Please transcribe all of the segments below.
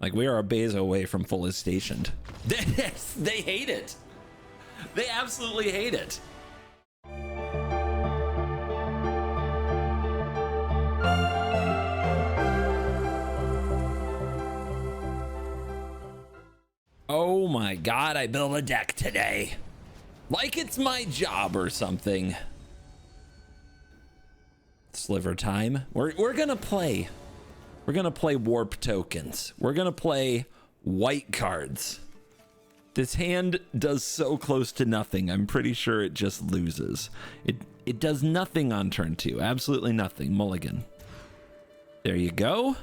Like, we are a Beza away from fully stationed. They hate it. They absolutely hate it. Oh my god, I built a deck today. Like it's my job or something. Sliver time. We're gonna play. We're gonna play warp tokens. We're gonna play white cards. This hand does so close to nothing. I'm pretty sure it just loses. It does nothing on turn 2. Absolutely nothing. Mulligan. There you go.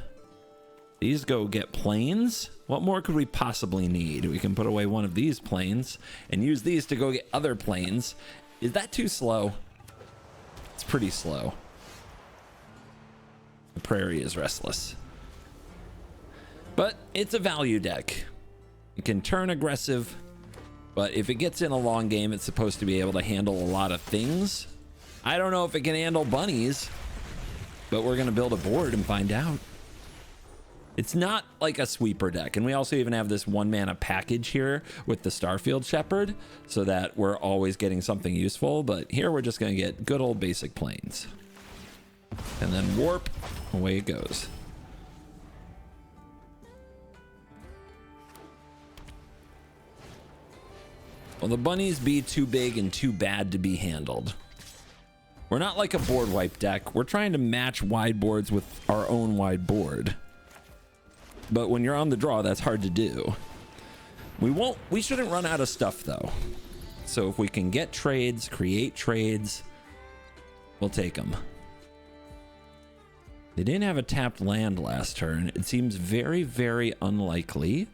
These go get planes. What more could we possibly need? We can put away one of these planes and use these to go get other planes. Is that too slow? It's pretty slow. The prairie is restless. But it's a value deck. It can turn aggressive, but if it gets in a long game, it's supposed to be able to handle a lot of things. I don't know if it can handle bunnies, but we're going to build a board and find out. It's not like a sweeper deck. And we also even have this 1-mana package here with the Starfield Shepherd so that we're always getting something useful. But here we're just going to get good old basic planes. And then warp, away it goes. Will the bunnies be too big and too bad to be handled? We're not like a board wipe deck. We're trying to match wide boards with our own wide board. But when you're on the draw, that's hard to do. We shouldn't run out of stuff though. So if we can get trades, create trades, we'll take them. They didn't have a tapped land last turn. It seems very, very unlikely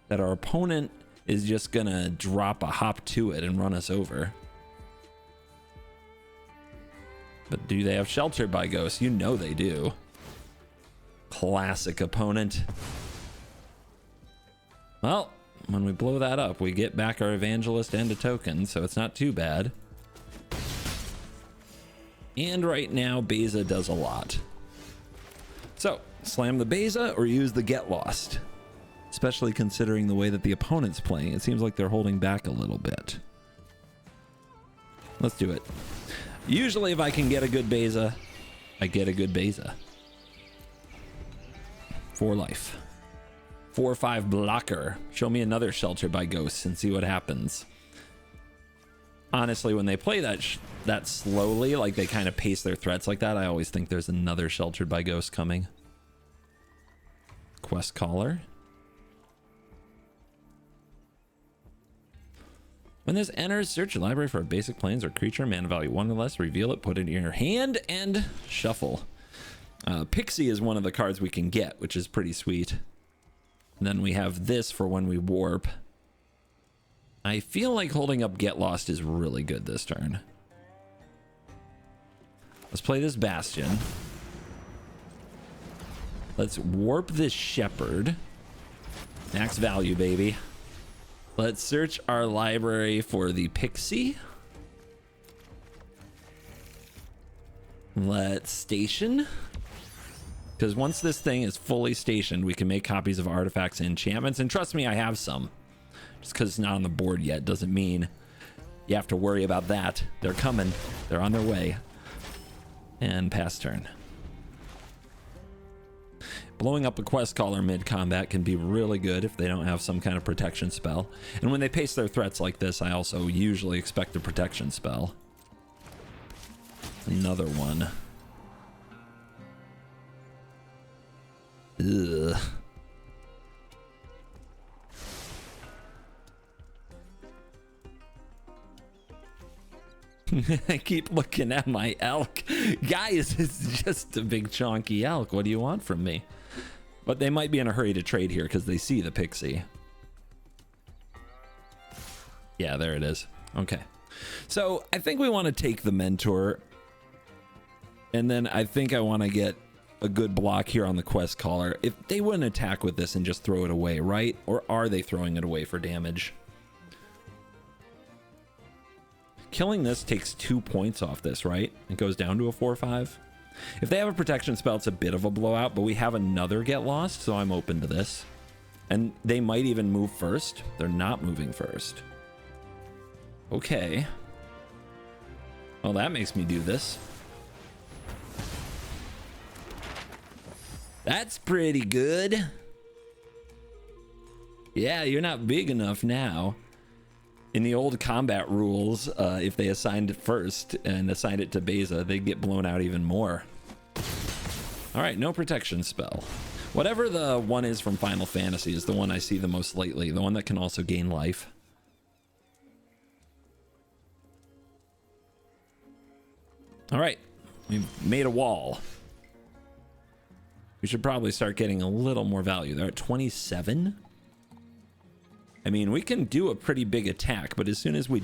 that our opponent is just gonna drop a hop to it and run us over. But do they have Sheltered by Ghosts? You know they do. Classic opponent. Well, when we blow that up, we get back our Evangelist and a token, so it's not too bad. And right now, Beza does a lot. So, slam the Beza or use the Get Lost. Especially considering the way that the opponent's playing. It seems like they're holding back a little bit. Let's do it. Usually if I can get a good Beza, I get a good Beza. 4 life. 4/5 blocker. Show me another Shelter by Ghosts and see what happens. Honestly, when they play that slowly, like they kind of pace their threats like that, I always think there's another Sheltered by Ghosts coming. Quest Caller. When this enters, search your library for a basic planes or creature, mana value 1 or less, reveal it, put it in your hand, and shuffle. Pixie is one of the cards we can get, which is pretty sweet. And then we have this for when we warp. I feel like holding up Get Lost is really good this turn. Let's play this Bastion. Let's warp this Shepherd. Max value, baby. Let's search our library for the Pixie. Let's station. Because once this thing is fully stationed, we can make copies of artifacts and enchantments. And trust me, I have some. Just because it's not on the board yet doesn't mean you have to worry about that. They're coming. They're on their way. And pass turn. Blowing up a Quest Caller mid-combat can be really good if they don't have some kind of protection spell. And when they pace their threats like this, I also usually expect a protection spell. Another one. Ugh. I keep looking at my elk. Guys, it's just a big chonky elk. What do you want from me? But they might be in a hurry to trade here because they see the Pixie. Yeah, there it is. Okay. So I think we want to take the Mentor. And then I think I want to get a good block here on the Quest Caller. If they wouldn't attack with this and just throw it away, right? Or are they throwing it away for damage? Killing this takes 2 points off this, right? It goes down to a 4/5. If they have a protection spell, it's a bit of a blowout, but we have another Get Lost, so I'm open to this. And they might even move first. They're not moving first. Okay. Well, that makes me do this. That's pretty good. Yeah, you're not big enough now. In the old combat rules, if they assigned it first and assigned it to Beza, they'd get blown out even more. All right, no protection spell. Whatever the one is from Final Fantasy is the one I see the most lately, the one that can also gain life. All right, we've made a wall. We should probably start getting a little more value. They're at 27. I mean, we can do a pretty big attack, but as soon as we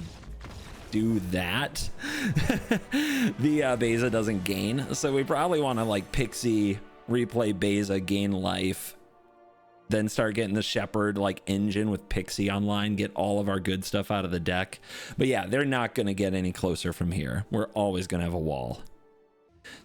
do that, the Beza doesn't gain. So we probably want to like Pixie, replay Beza, gain life, then start getting the Shepherd like engine with Pixie online, get all of our good stuff out of the deck. But yeah, they're not going to get any closer from here. We're always going to have a wall.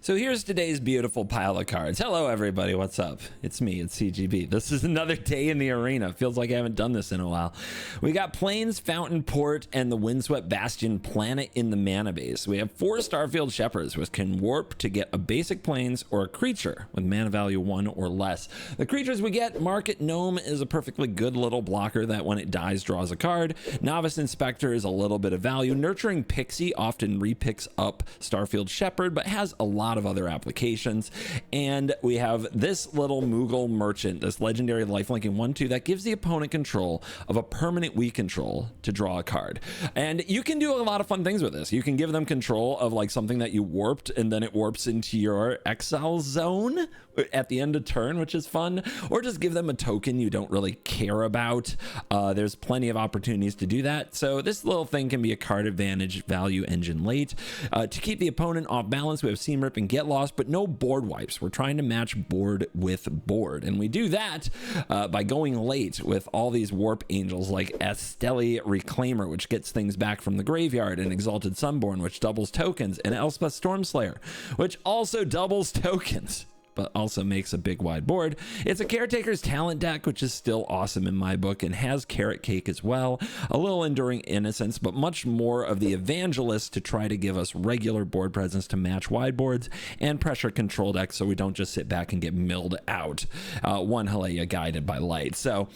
So here's today's beautiful pile of cards. Hello, everybody. What's up? It's me. It's CGB. This is another day in the arena. Feels like I haven't done this in a while. We got Plains, Fountain Port, and the Windswept Bastion Planet in the mana base. We have 4 Starfield Shepherds, which can warp to get a basic Plains or a creature with mana value 1 or less. The creatures we get, Market Gnome is a perfectly good little blocker that when it dies draws a card. Novice Inspector is a little bit of value. Nurturing Pixie often repicks up Starfield Shepherd, but has a lot of other applications. And we have this little Moogle Merchant, this legendary lifelinking 1/2 that gives the opponent control of a permanent we control to draw a card. And you can do a lot of fun things with this. You can give them control of like something that you warped and then it warps into your exile zone at the end of turn, which is fun, or just give them a token you don't really care about. There's plenty of opportunities to do that. So this little thing can be a card advantage value engine late. To keep the opponent off balance, we have Seam Rip and Get Lost, but no board wipes. We're trying to match board with board, and we do that by going late with all these warp angels like Esteli Reclaimer, which gets things back from the graveyard, and Exalted Sunborn, which doubles tokens, and Elspeth Stormslayer, which also doubles tokens, but also makes a big wide board. It's a Caretaker's Talent deck, which is still awesome in my book and has Carrot Cake as well. A little Enduring Innocence, but much more of the Evangelist to try to give us regular board presence to match wide boards, and Pressure Control deck so we don't just sit back and get milled out. One Haleya Guided by Light. So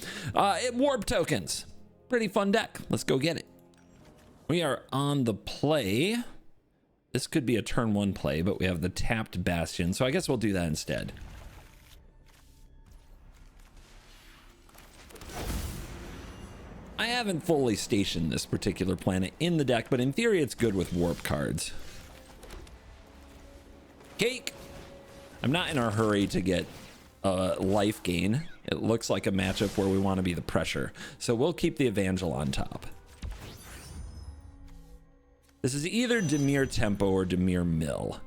warp tokens. Pretty fun deck. Let's go get it. We are on the play. This could be a turn 1 play, but we have the tapped Bastion, so I guess we'll do that instead. I haven't fully stationed this particular planet in the deck, but in theory it's good with warp cards. Cake! I'm not in a hurry to get life gain. It looks like a matchup where we want to be the pressure, so we'll keep the Evangel on top. This is either Dimir Tempo or Dimir Mill.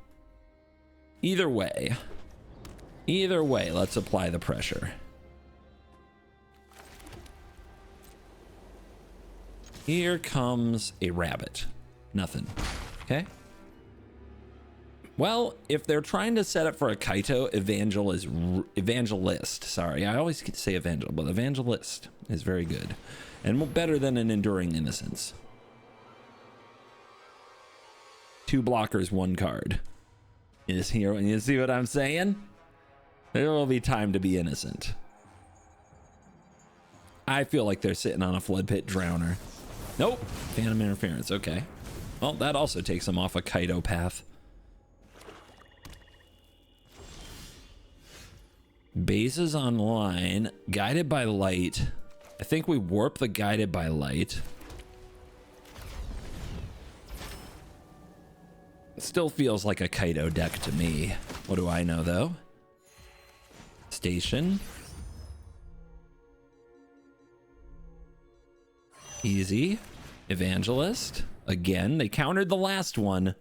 Either way, let's apply the pressure. Here comes a rabbit. Nothing. Okay. Well, if they're trying to set up for a Kaito, Evangelist. Sorry, I always say Evangel, but Evangelist is very good and better than an Enduring Innocence. 2 blockers, 1 card. Is here, you see what I'm saying? There will be time to be innocent. I feel like they're sitting on a Flood Pit Drowner. Nope. Phantom Interference. Okay. Well, that also takes them off a Kaito path. Bases online. Guided by Light. I think we warp the Guided by Light. Still feels like a Kaito deck to me. What do I know, though? Station. Easy. Evangelist. Again, they countered the last one.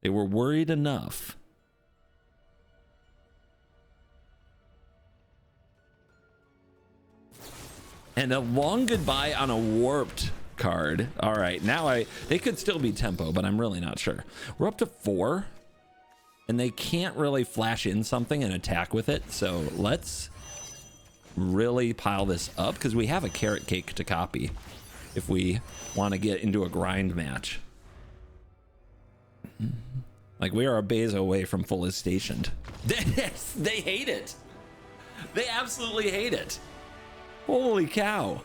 They were worried enough. And a long goodbye on a warped card. All right, now they could still be tempo, but I'm really not sure. We're up to 4, and they can't really flash in something and attack with it. So let's really pile this up because we have a carrot cake to copy if we want to get into a grind match. Like, we are a Bezo away from fully stationed. They hate it. They absolutely hate it. Holy cow.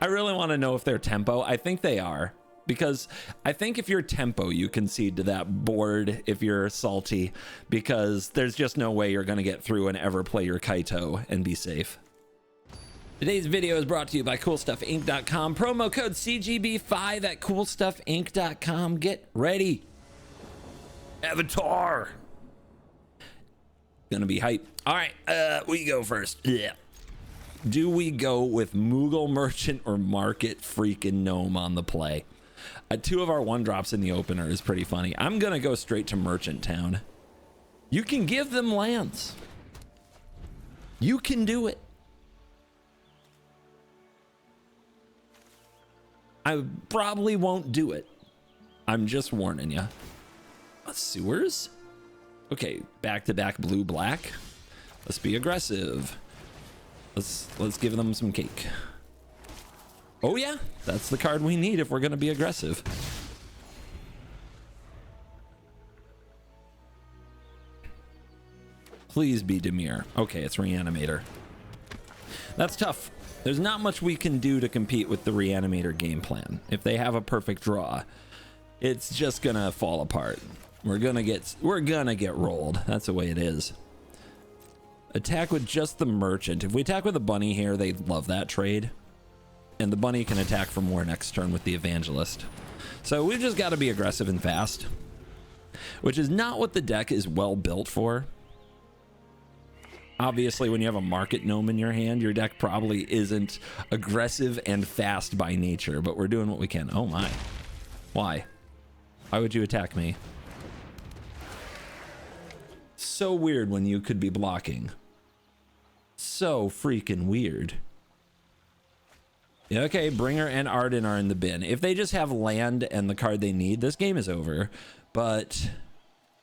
I really want to know if they're tempo. I think they are, because I think if you're tempo, you concede to that board if you're salty, because there's just no way you're going to get through and ever play your Kaito and be safe. Today's video is brought to you by CoolStuffInc.com. Promo code CGB5 at CoolStuffInc.com. Get ready. Avatar. Gonna be hype. All right, we go first. Yeah. Do we go with Moogle Merchant or Market freaking Gnome on the play? Two of our one drops in the opener is pretty funny. I'm gonna go straight to Merchant Town. You can give them lands. You can do it. I probably won't do it. I'm just warning you. Sewers? Okay, back-to-back blue-black. Let's be aggressive. Let's give them some cake. Oh yeah, that's the card we need if we're gonna be aggressive. Please be Demir. Okay, it's Reanimator. That's tough. There's not much we can do to compete with the Reanimator game plan. If they have a perfect draw, it's just gonna fall apart. We're gonna get rolled. That's the way it is. Attack with just the Merchant. If we attack with a bunny here, they'd love that trade. And the bunny can attack for more next turn with the Evangelist. So we've just got to be aggressive and fast, which is not what the deck is well built for. Obviously, when you have a Market Gnome in your hand, your deck probably isn't aggressive and fast by nature, but we're doing what we can. Oh my. Why? Why would you attack me? So weird when you could be blocking. So freaking weird. Yeah, okay, Bringer and Arden are in the bin. If they just have land and the card they need, this game is over. But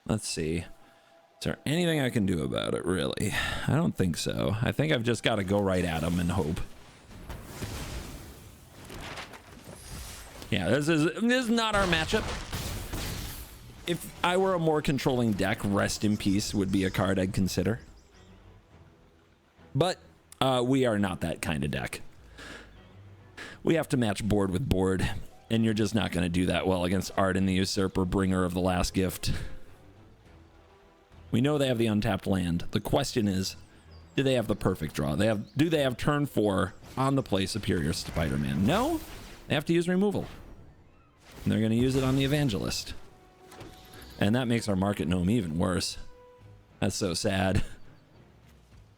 let's see. Is there anything I can do about it, really? I don't think so. I think I've just got to go right at them and hope. Yeah, this is not our matchup. If I were a more controlling deck, Rest in Peace would be a card I'd consider. But we are not that kind of deck. We have to match board with board, and you're just not going to do that well against Arden the Usurper, Bringer of the Last Gift. We know they have the untapped land. The question is, do they have the perfect draw? Do they have turn 4 on the play Superior Spider-Man? No, they have to use removal. And they're going to use it on the Evangelist. And that makes our Market Gnome even worse. That's so sad.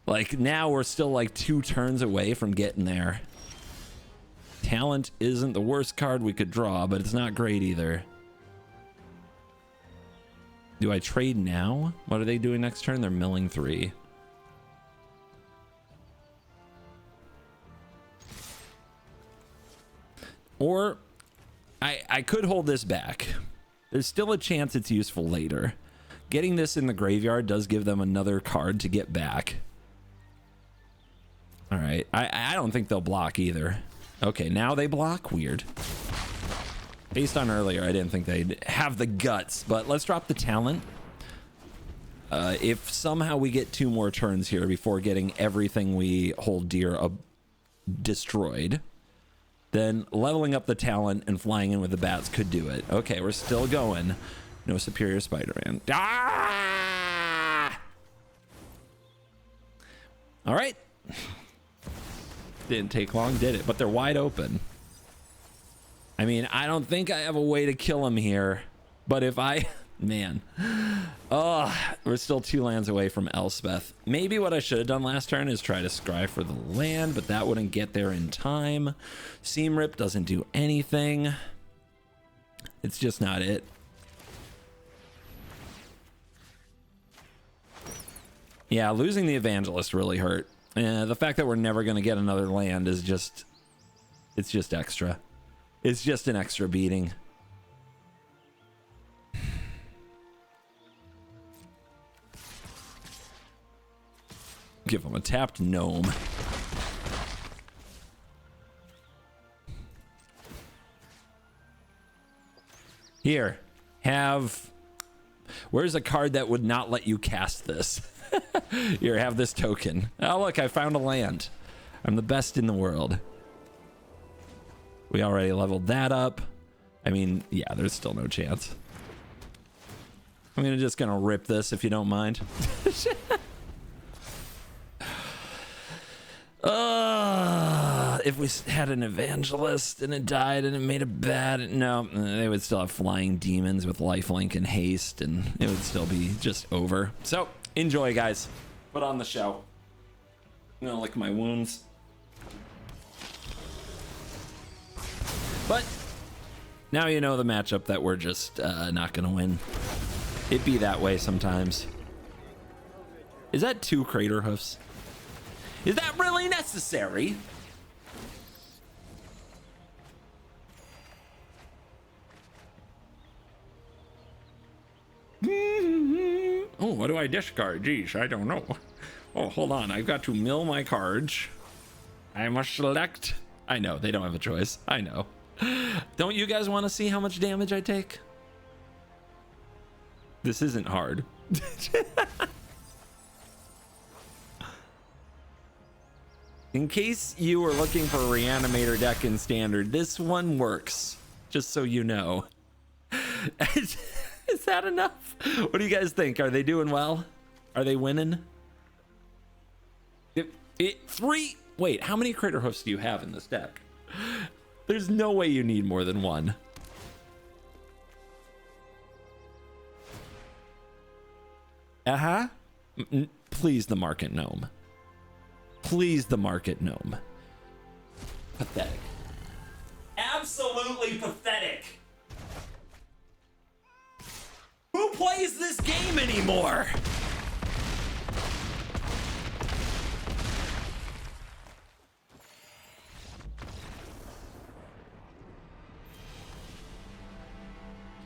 Like, now we're still like 2 turns away from getting there. Talent isn't the worst card we could draw, but it's not great either. Do I trade now? What are they doing next turn? They're milling 3. Or I could hold this back. There's still a chance it's useful later. Getting this in the graveyard does give them another card to get back. All right, I don't think they'll block either. Okay, now they block. Weird. Based on earlier, I didn't think they'd have the guts, but let's drop the talent. If somehow we get 2 more turns here before getting everything we hold dear destroyed, then leveling up the talent and flying in with the bats could do it. Okay, we're still going. No Superior Spider-Man. Ah! All right. Didn't take long, did it? But they're wide open. I mean, I don't think I have a way to kill him here, but if I, man, oh, we're still 2 lands away from Elspeth. Maybe what I should have done last turn is try to scry for the land, but that wouldn't get there in time. Seam Rip doesn't do anything. It's just not it. Yeah, losing the Evangelist really hurt. The fact that we're never going to get another land is just, it's just extra. It's just an extra beating. Give him a tapped gnome. Here, have... Where's a card that would not let you cast this? Here, have this token. Oh, look, I found a land. I'm the best in the world. We already leveled that up. I mean, yeah, there's still no chance. I'm just gonna rip this if you don't mind. If we had an evangelist and it died and it made it bad, no, they would still have flying demons with lifelink and haste, and it would still be just over. So enjoy, guys. Put on the show. I'm gonna lick my wounds. But now you know the matchup that we're just not gonna win. It be that way sometimes. Is that 2 crater hoofs? Is that really necessary? Oh, what do I discard? Geez, I don't know. Oh, hold on. I've got to mill my cards. I must select. I know, they don't have a choice. I know. Don't you guys want to see how much damage I take? This isn't hard. In case you were looking for a reanimator deck in standard, this one works. Just so you know. Is that enough? What do you guys think? Are they doing well? Are they winning? 3. Wait, how many crater hoofs do you have in this deck? There's no way you need more than 1. Uh-huh. Please, the market gnome. Please, the market gnome. Pathetic. Absolutely pathetic. Who plays this game anymore?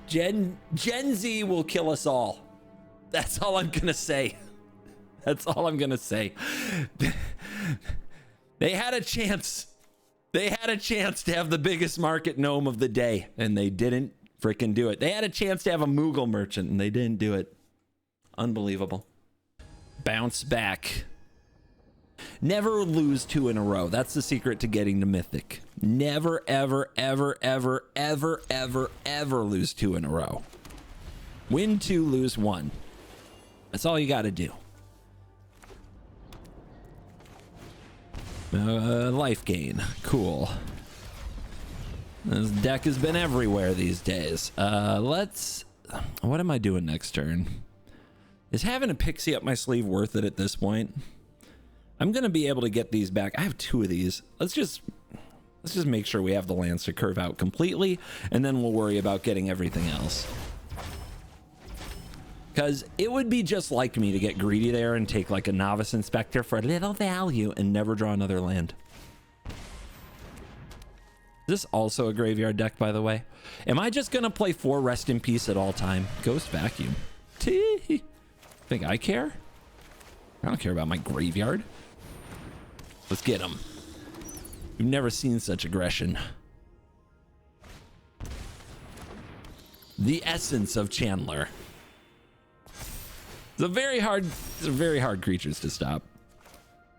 Gen Z will kill us all. That's all I'm gonna say. That's all I'm gonna say. They had a chance. They had a chance to have the biggest market gnome of the day, and they didn't freaking do it. They had a chance to have a Moogle merchant, and they didn't do it. Unbelievable. Bounce back. Never lose 2 in a row. That's the secret to getting to Mythic. Never, ever, ever, ever, ever, ever, ever lose 2 in a row. Win 2, lose 1. That's all you got to do. Life gain. Cool. This deck has been everywhere these days. What am I doing next turn? Is having a pixie up my sleeve worth it at this point? I'm gonna be able to get these back. I have 2 of these. Let's just make sure we have the lands to curve out completely, and then we'll worry about getting everything else. Because it would be just like me to get greedy there and take like a Novice Inspector for a little value and never draw another land. Is this also a graveyard deck, by the way? Am I just gonna play 4 Rest in Peace at all time? Ghost Vacuum. Think I care? I don't care about my graveyard. Let's get him. We've never seen such aggression. The essence of Chandler. It's very hard creatures to stop.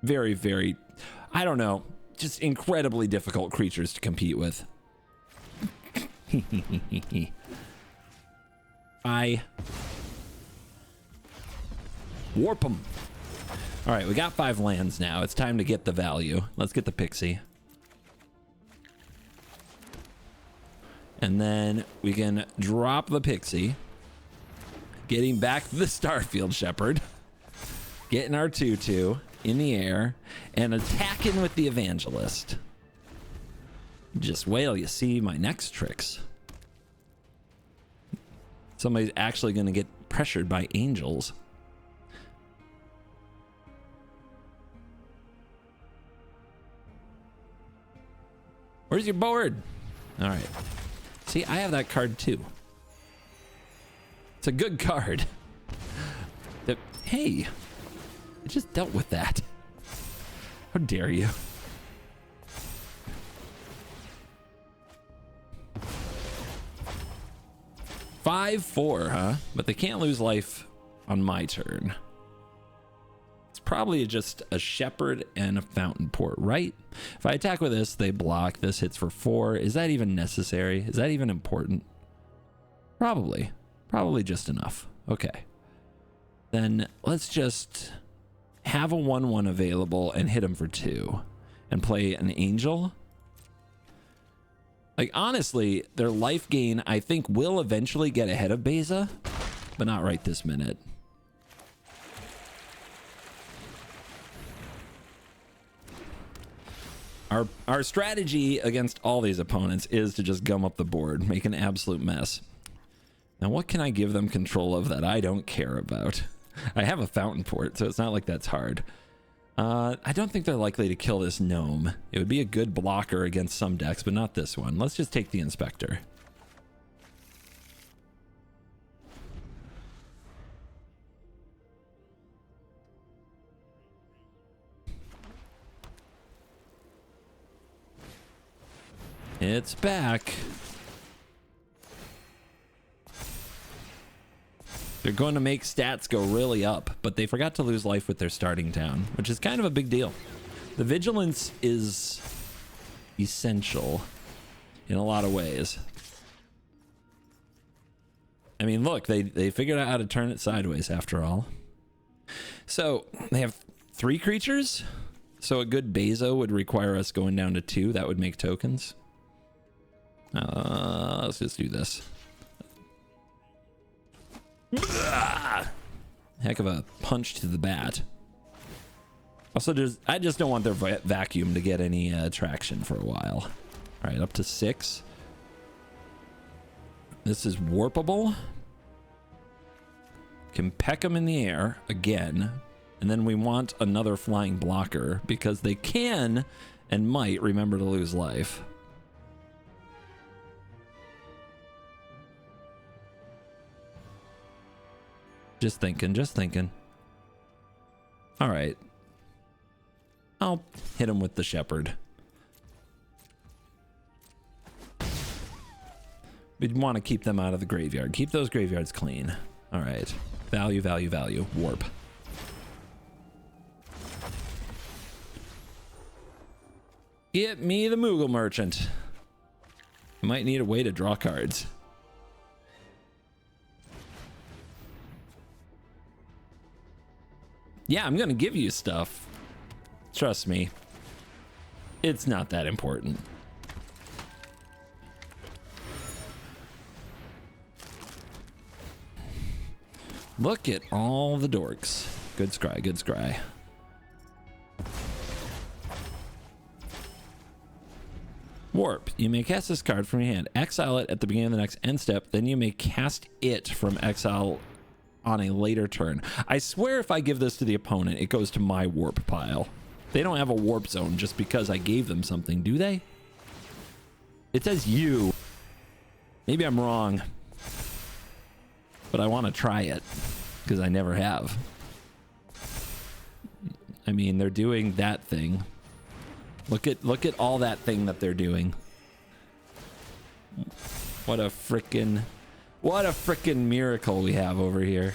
Very, very, I don't know, just incredibly difficult creatures to compete with. I warp them. All right, we got 5 lands now. It's time to get the value. Let's get the pixie. And then we can drop the pixie. Getting back the Starfield Shepherd. Getting our 2/2 in the air. And attacking with the Evangelist. Just wait till you see my next tricks. Somebody's actually going to get pressured by angels. Where's your board? All right. See, I have that card too. It's a good card. Hey, I just dealt with that. How dare you? 5-4, huh? But they can't lose life on my turn. It's probably just a shepherd and a fountain port, right? If I attack with this, they block. This hits for 4. Is that even necessary? Is that even important? Probably. Probably just enough. Okay. Then let's just have a 1/1 available and hit him for 2 and play an angel. Like, honestly, their life gain, I think, will eventually get ahead of Beza, but not right this minute. Our strategy against all these opponents is to just gum up the board, make an absolute mess. Now, what can I give them control of that I don't care about? I have a fountain port, so it's not like that's hard. I don't think they're likely to kill this gnome. It would be a good blocker against some decks, but not this one. Let's just take the inspector. It's back. They're going to make stats go really up, but they forgot to lose life with their starting town, which is kind of a big deal. The vigilance is essential in a lot of ways. I mean, look, they figured out how to turn it sideways after all. So they have 3 creatures. So a good Bezo would require us going down to 2. That would make tokens. Let's just do this. Heck of a punch to the bat. Also, I just don't want their vacuum to get any traction for a while. All right, up to 6. This is warpable. Can peck them in the air again. And then we want another flying blocker because they can and might remember to lose life. Just thinking. All right. I'll hit him with the shepherd. We'd want to keep them out of the graveyard. Keep those graveyards clean. All right. Value. Warp. Get me the Moogle Merchant. I might need a way to draw cards. Yeah, I'm gonna give you stuff. Trust me. It's not that important. Look at all the dorks. Good scry. Warp. You may cast this card from your hand. Exile it at the beginning of the next end step. Then you may cast it from exile on a later turn. I swear if I give this to the opponent, it goes to my warp pile. They don't have a warp zone just because I gave them something, do they? It says you. Maybe I'm wrong. But I want to try it because I never have. I mean, they're doing that thing. Look at all that thing that they're doing. What a frickin' miracle we have over here.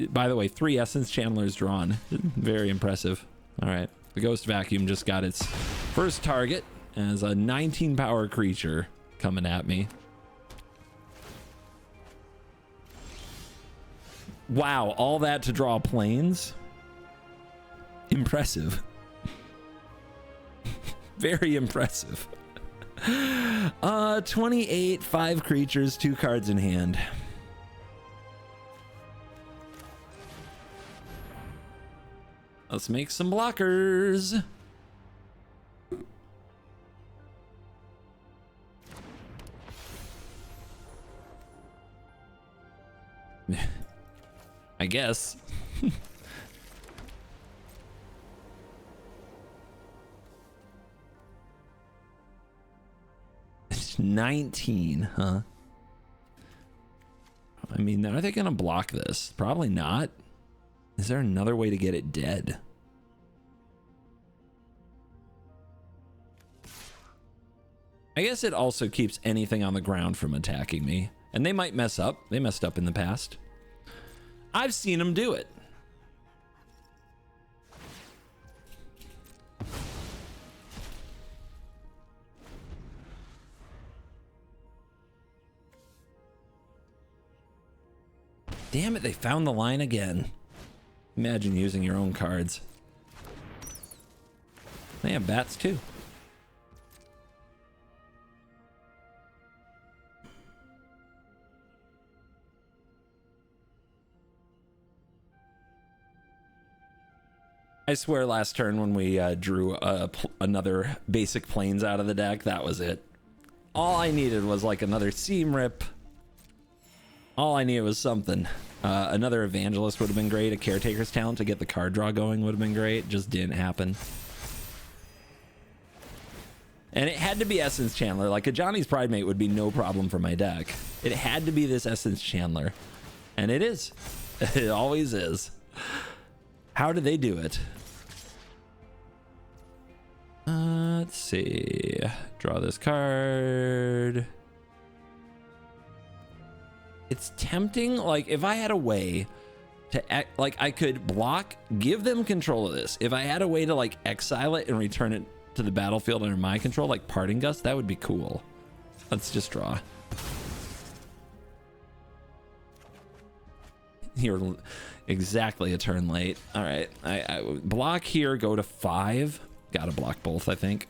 By the way, 3 essence channelers drawn. Very impressive. All right. The Ghost Vacuum just got its first target as a 19 power creature coming at me. Wow, all that to draw planes? Impressive. Very impressive. 28, 5 creatures, 2 cards in hand. Let's make some blockers. I guess. 19, huh? I mean, are they gonna block this? Probably not. Is there another way to get it dead? I guess it also keeps anything on the ground from attacking me. And they might mess up. They messed up in the past. I've seen them do it. Damn it, they found the line again. Imagine using your own cards. They have bats too. I swear last turn when we drew another basic planes out of the deck, that was it. All I needed was like another seam rip. All I needed was something. Another evangelist would have been great. A caretaker's talent to get the card draw going would have been great. Just didn't happen. And it had to be Essence Chandler. Like a Johnny's Pride Mate would be no problem for my deck. It had to be this Essence Chandler. And it is. It always is. How did they do it? Let's see. Draw this card. It's tempting. Like if I had a way to act, like I could block, give them control of this. If I had a way to like exile it and return it to the battlefield under my control, like Parting Gust, that would be cool. Let's just draw. You're exactly a turn late. All right, I block here, go to 5. Gotta block both, I think.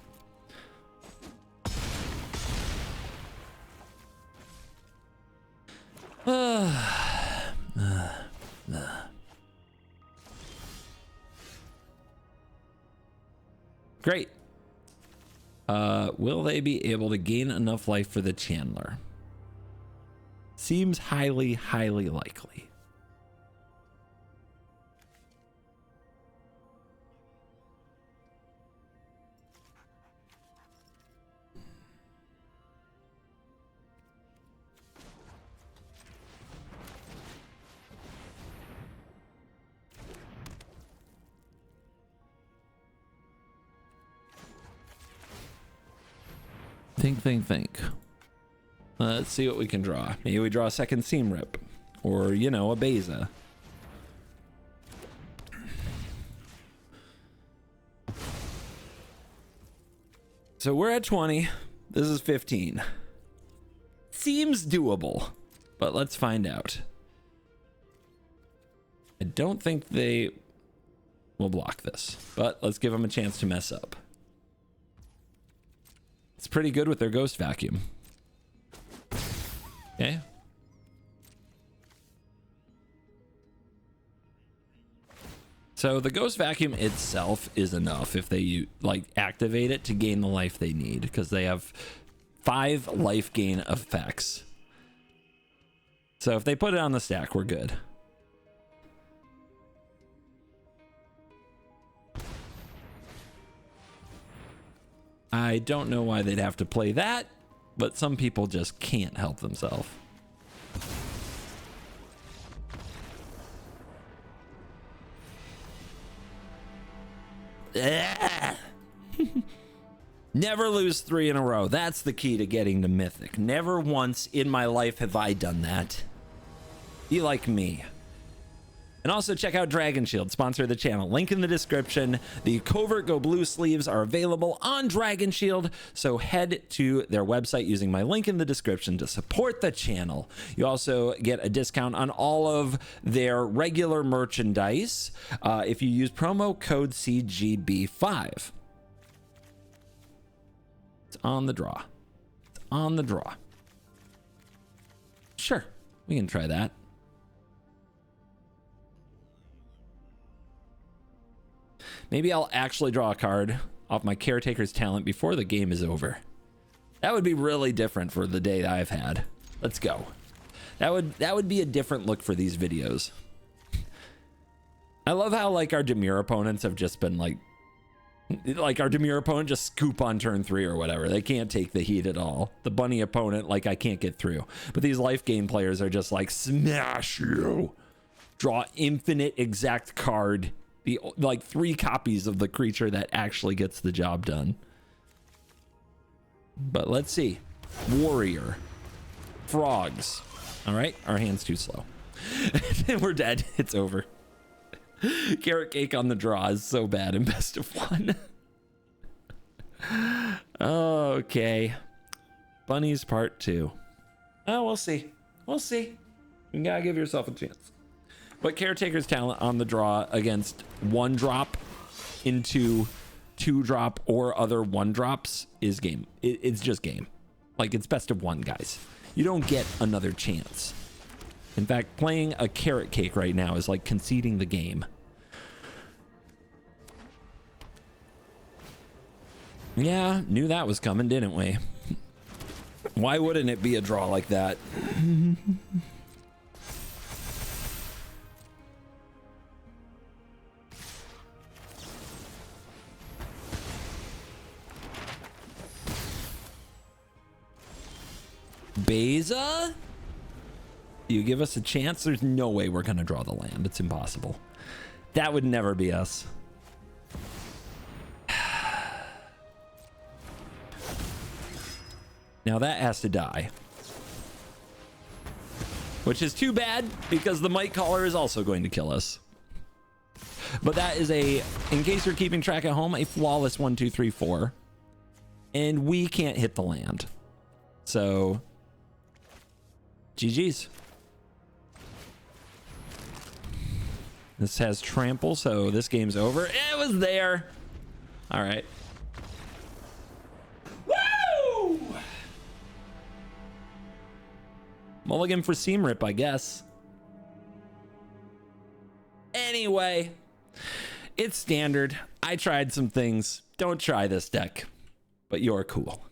Great. Will they be able to gain enough life for the Chandler? Seems highly, highly likely. Think. Let's see what we can draw. Maybe we draw a second Seam Rip. Or, you know, a Beza. So we're at 20. This is 15. Seems doable. But let's find out. I don't think they will block this. But let's give them a chance to mess up. It's pretty good with their Ghost Vacuum. Okay. So the Ghost Vacuum itself is enough if they like activate it to gain the life they need, because they have 5 life gain effects. So if they put it on the stack, we're good. I don't know why they'd have to play that, but some people just can't help themselves. Never lose 3 in a row. That's the key to getting to Mythic. Never once in my life have I done that. Be like me. And also check out Dragon Shield, sponsor of the channel. Link in the description. The CovertGoBlue sleeves are available on Dragon Shield, so head to their website using my link in the description to support the channel. You also get a discount on all of their regular merchandise if you use promo code CGB5. It's on the draw. It's on the draw. Sure, we can try that. Maybe I'll actually draw a card off my Caretaker's talent before the game is over. That would be really different for the day that I've had. Let's go. That would be a different look for these videos. I love how like our Demure opponents have just been like our Demure opponent just scoop on turn 3 or whatever. They can't take the heat at all. The Bunny opponent, like I can't get through. But these life gain players are just like smash you. Draw infinite exact card. Like 3 copies of the creature that actually gets the job done. But let's see. Warrior. Frogs. All right, our hand's too slow. We're dead. It's over. Carrot cake on the draw is so bad in best of one. Okay. Bunnies part 2. Oh, we'll see. We'll see. You gotta give yourself a chance. But Caretaker's talent on the draw against 1-drop into 2-drop or other 1-drops is game. It's just game. Like, it's best of 1, guys. You don't get another chance. In fact, playing a carrot cake right now is like conceding the game. Yeah, knew that was coming, didn't we? Why wouldn't it be a draw like that? Beza? You give us a chance? There's no way we're gonna draw the land. It's impossible. That would never be us. Now that has to die. Which is too bad because the Might Caller is also going to kill us. But that is a, in case you're keeping track at home, a flawless 1, 2, 3, 4. And we can't hit the land. So, GG's. This has trample, so this game's over. It was there. All right. Woo! Mulligan for Seam Rip, I guess. Anyway, it's standard. I tried some things. Don't try this deck, but you're cool.